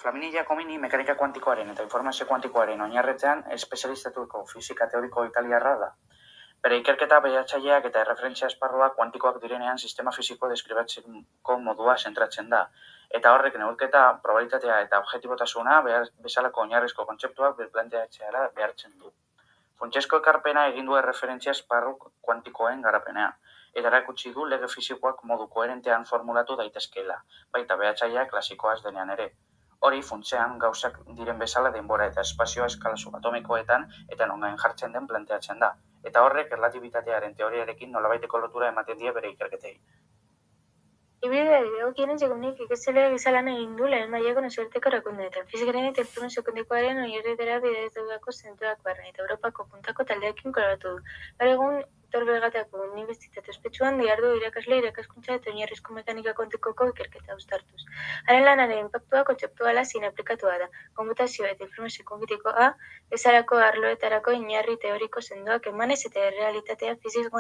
Flaminia Comini mekanika kuantikoaren eta informazio kuantikoaren oinarretzean espezializatuko fisika teoriko italiarra da. Bere ikerketa behatzaileak eta erreferentzia esparruak kuantikoak direnean sistema fisiko deskribatzeko modua zentratzen da. Eta horrek neurketa, probabilitatea eta objetibotasuna bezalako oinarrizko kontzeptuak birplanteatzeara behartzen du. Funtsezko ekarpena egin du erreferentzia esparru kuantikoen garapenean, eta erakutsi du lege fisikoak modu koherentean formulatu daitezkeela, baita behatzailea klasikoa ez denean ere. Hori funtsean gauzak diren bezala denbora eta espazioa eskala subatomikoetan eta nongain jartzen den planteatzen da, eta horrek erlatibitatearen teoriarekin nolabaiteko lotura ematen die bere ikerketei. Ibilbideari dagokionez, Egunek ikatzaileak gisa lan egin du lehen mailako nazioarteko erakundeetan, fisikaren eta informazio kuantikoaren oinarrietara bideratutako zentroak barne, eta Europako puntako taldeekin kolaboratu du. Gaur egun Tor Belgatako Unibertsitate ospetsuan dihardu irakasle irakaskuntza eta oinarrizko mekanika kuantikoko ikerketa uztartuz. Haren lanaren inpaktua kontzeptuala zein aplikatua da, konputazioa eta informazio kuantikoa bezalako arloetarako oinarri teoriko sendoak emanez eta errealitatea fisika